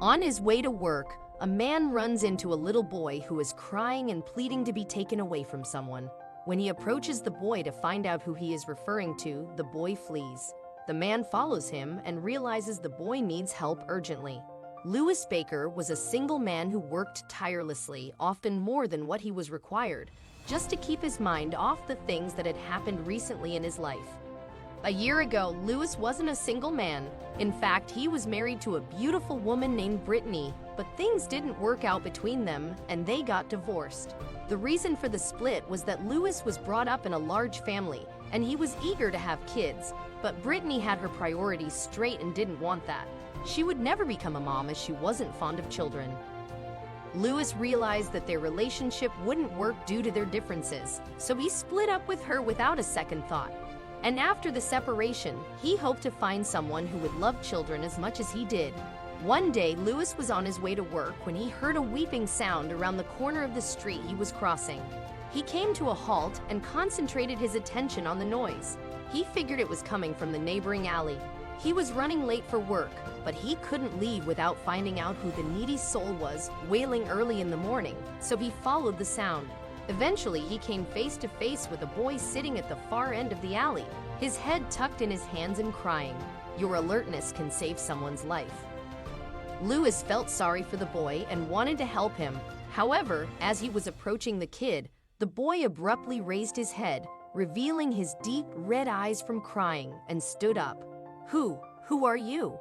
On his way to work, a man runs into a little boy who is crying and pleading to be taken away from someone. When he approaches the boy to find out who he is referring to, the boy flees. The man follows him and realizes the boy needs help urgently. Louis Baker was a single man who worked tirelessly, often more than what he was required, just to keep his mind off the things that had happened recently in his life. A year ago, Louis wasn't a single man. In fact, he was married to a beautiful woman named Brittany, but things didn't work out between them, and they got divorced. The reason for the split was that Louis was brought up in a large family, and he was eager to have kids, but Brittany had her priorities straight and didn't want that. She would never become a mom as she wasn't fond of children. Louis realized that their relationship wouldn't work due to their differences, so he split up with her without a second thought. And after the separation, he hoped to find someone who would love children as much as he did. One day, Louis was on his way to work when he heard a weeping sound around the corner of the street he was crossing. He came to a halt and concentrated his attention on the noise. He figured it was coming from the neighboring alley. He was running late for work, but he couldn't leave without finding out who the needy soul was, wailing early in the morning, so he followed the sound. Eventually, he came face to face with a boy sitting at the far end of the alley, his head tucked in his hands and crying. Your alertness can save someone's life. Louis felt sorry for the boy and wanted to help him. However, as he was approaching the kid, the boy abruptly raised his head, revealing his deep red eyes from crying, and stood up. Who are you?"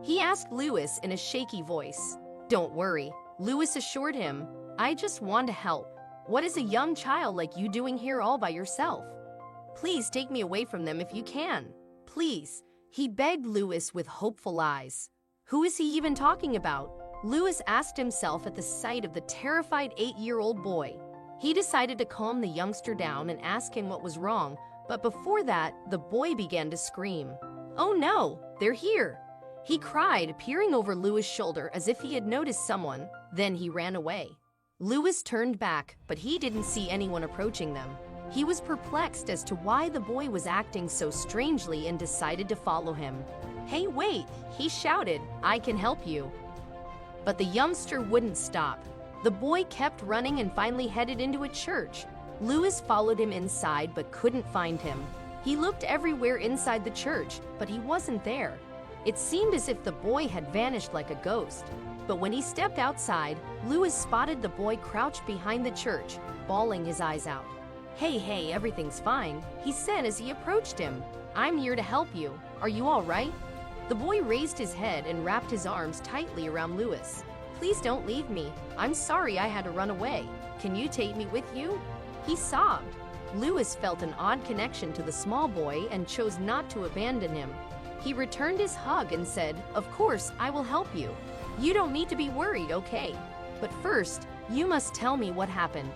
he asked Louis in a shaky voice. "Don't worry," Louis assured him. "I just want to help. What is a young child like you doing here all by yourself? Please take me away from them if you can. Please," he begged Louis with hopeful eyes. Who is he even talking about? Louis asked himself at the sight of the terrified 8-year-old boy. He decided to calm the youngster down and ask him what was wrong, but before that, the boy began to scream. "Oh no, they're here!" he cried, peering over Louis' shoulder as if he had noticed someone. Then he ran away. Louis turned back, but he didn't see anyone approaching them. He was perplexed as to why the boy was acting so strangely and decided to follow him. "Hey, wait!" he shouted. "I can help you." But the youngster wouldn't stop. The boy kept running and finally headed into a church. Louis followed him inside but couldn't find him. He looked everywhere inside the church, but he wasn't there. It seemed as if the boy had vanished like a ghost. But when he stepped outside, Louis spotted the boy crouched behind the church, bawling his eyes out. Hey, everything's fine," he said as he approached him. "I'm here to help you. Are you all right?" The boy raised his head and wrapped his arms tightly around Louis. "Please don't leave me. I'm sorry I had to run away. Can you take me with you?" he sobbed. Louis felt an odd connection to the small boy and chose not to abandon him. He returned his hug and said, "Of course, I will help you. You don't need to be worried, okay? But first, you must tell me what happened."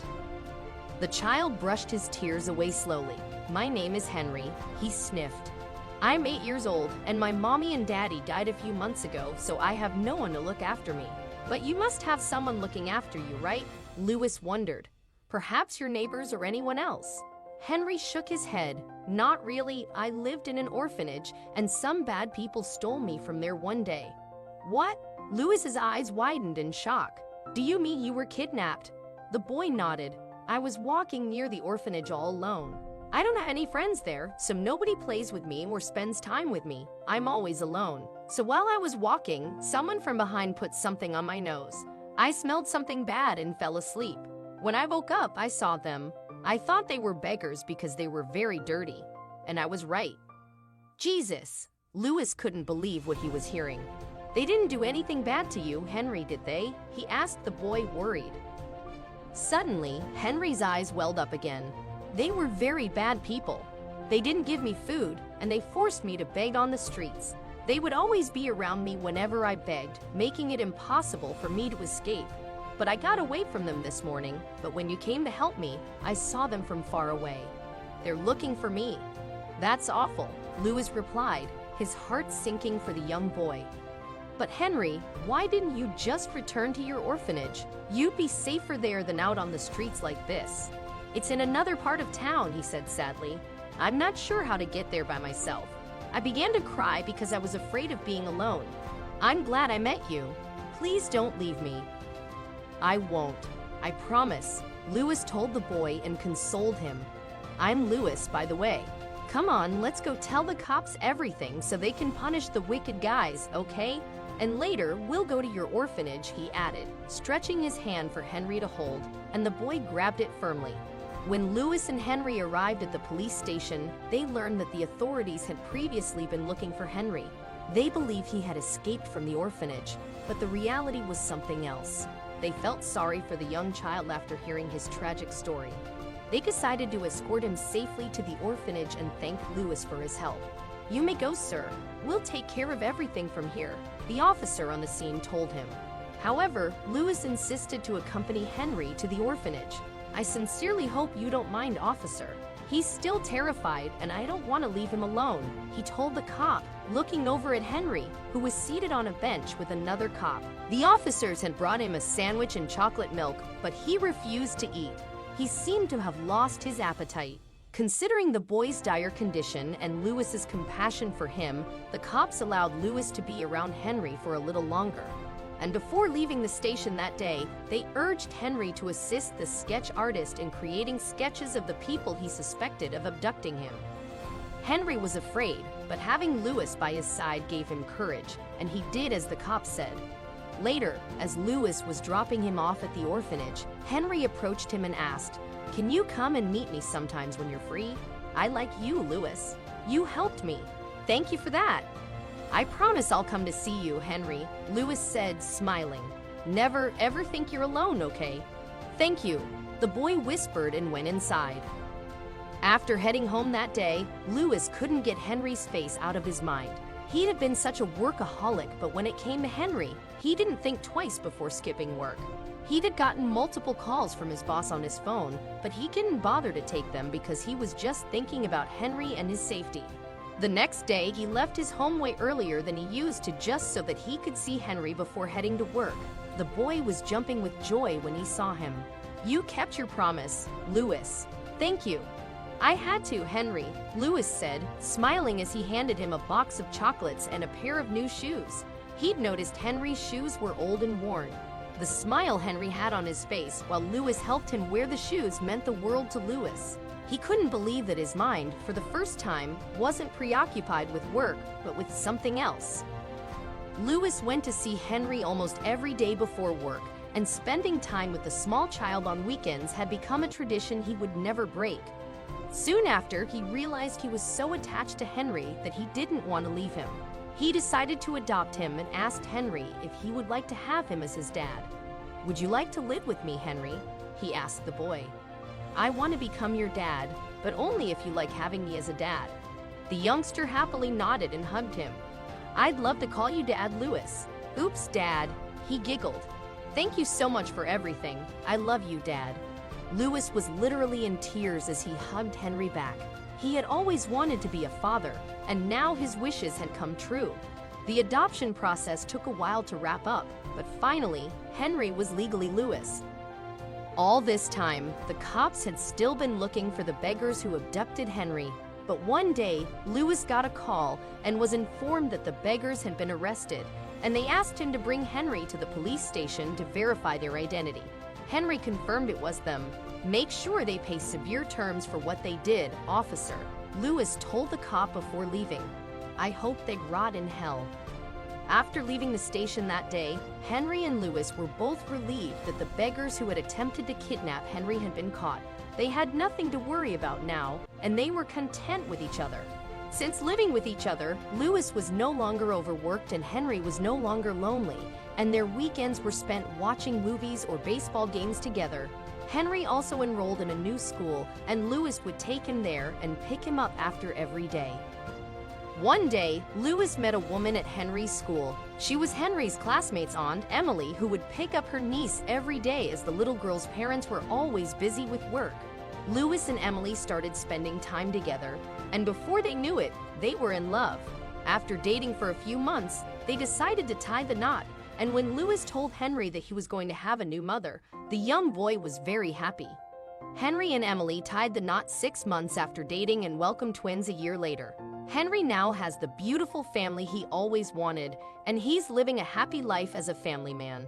The child brushed his tears away slowly. "My name is Henry," he sniffed. "I'm 8 years old, and my mommy and daddy died a few months ago, so I have no one to look after me. But you must have someone looking after you, right?" Louis wondered. "Perhaps your neighbors or anyone else?" Henry shook his head. "Not really. I lived in an orphanage, and some bad people stole me from there one day." "What?" Louis's eyes widened in shock. "Do you mean you were kidnapped?" The boy nodded. "I was walking near the orphanage all alone. I don't have any friends there, so nobody plays with me or spends time with me. I'm always alone. So while I was walking, someone from behind put something on my nose. I smelled something bad and fell asleep. When I woke up, I saw them. I thought they were beggars because they were very dirty. And I was right." Jesus! Louis couldn't believe what he was hearing. "They didn't do anything bad to you, Henry, did they?" he asked the boy, worried. Suddenly, Henry's eyes welled up again. "They were very bad people. They didn't give me food, and they forced me to beg on the streets. They would always be around me whenever I begged, making it impossible for me to escape. But I got away from them this morning, but when you came to help me, I saw them from far away. They're looking for me." "That's awful," Louis replied, his heart sinking for the young boy. "But Henry, why didn't you just return to your orphanage? You'd be safer there than out on the streets like this." "It's in another part of town," he said sadly. "I'm not sure how to get there by myself. I began to cry because I was afraid of being alone. I'm glad I met you. Please don't leave me." "I won't. I promise," Lewis told the boy and consoled him. "I'm Lewis, by the way. Come on, let's go tell the cops everything so they can punish the wicked guys, okay? And later, we'll go to your orphanage," he added, stretching his hand for Henry to hold, and the boy grabbed it firmly. When Lewis and Henry arrived at the police station, they learned that the authorities had previously been looking for Henry. They believed he had escaped from the orphanage, but the reality was something else. They felt sorry for the young child after hearing his tragic story. They decided to escort him safely to the orphanage and thank Lewis for his help. "You may go, sir. We'll take care of everything from here," the officer on the scene told him. However, Lewis insisted to accompany Henry to the orphanage. "I sincerely hope you don't mind, officer. He's still terrified and I don't want to leave him alone," he told the cop, looking over at Henry, who was seated on a bench with another cop. The officers had brought him a sandwich and chocolate milk, but he refused to eat. He seemed to have lost his appetite. Considering the boy's dire condition and Lewis's compassion for him, the cops allowed Lewis to be around Henry for a little longer. And before leaving the station that day, they urged Henry to assist the sketch artist in creating sketches of the people he suspected of abducting him. Henry was afraid, but having Lewis by his side gave him courage, and he did as the cops said. Later, as Lewis was dropping him off at the orphanage, Henry approached him and asked, "Can you come and meet me sometimes when you're free? I like you, Lewis. You helped me. Thank you for that." "I promise I'll come to see you, Henry," Lewis said, smiling. "Never ever think you're alone, okay?" "Thank you," the boy whispered and went inside. After heading home that day, Lewis couldn't get Henry's face out of his mind. He had been such a workaholic, but when it came to Henry, he didn't think twice before skipping work. He'd had gotten multiple calls from his boss on his phone, but he didn't bother to take them because he was just thinking about Henry and his safety. The next day, he left his home way earlier than he used to just so that he could see Henry before heading to work. The boy was jumping with joy when he saw him. "You kept your promise, Lewis. Thank you." "I had to, Henry," Lewis said, smiling as he handed him a box of chocolates and a pair of new shoes. He'd noticed Henry's shoes were old and worn. The smile Henry had on his face while Lewis helped him wear the shoes meant the world to Lewis. He couldn't believe that his mind, for the first time, wasn't preoccupied with work, but with something else. Lewis went to see Henry almost every day before work, and spending time with the small child on weekends had become a tradition he would never break. Soon after, he realized he was so attached to Henry that he didn't want to leave him. He decided to adopt him and asked Henry if he would like to have him as his dad. "Would you like to live with me, Henry?" he asked the boy. "I want to become your dad, but only if you like having me as a dad." The youngster happily nodded and hugged him. "I'd love to call you Dad, Lewis." "Oops, Dad," he giggled. "Thank you so much for everything. I love you, Dad." Lewis was literally in tears as he hugged Henry back. He had always wanted to be a father, and now his wishes had come true. The adoption process took a while to wrap up, but finally, Henry was legally Lewis. All this time, the cops had still been looking for the beggars who abducted Henry, but one day, Lewis got a call and was informed that the beggars had been arrested, and they asked him to bring Henry to the police station to verify their identity. Henry confirmed it was them. "Make sure they pay severe terms for what they did, officer," Lewis told the cop before leaving. "I hope they rot in hell." After leaving the station that day, Henry and Lewis were both relieved that the beggars who had attempted to kidnap Henry had been caught. They had nothing to worry about now, and they were content with each other. Since living with each other, Lewis was no longer overworked and Henry was no longer lonely, and their weekends were spent watching movies or baseball games together. Henry also enrolled in a new school, and Lewis would take him there and pick him up after every day. One day, Lewis met a woman at Henry's school. She was Henry's classmate's aunt, Emily, who would pick up her niece every day as the little girl's parents were always busy with work. Lewis and Emily started spending time together, and before they knew it, they were in love. After dating for a few months, they decided to tie the knot, and when Lewis told Henry that he was going to have a new mother, the young boy was very happy. Henry and Emily tied the knot 6 months after dating and welcomed twins a year later. Henry now has the beautiful family he always wanted, and he's living a happy life as a family man.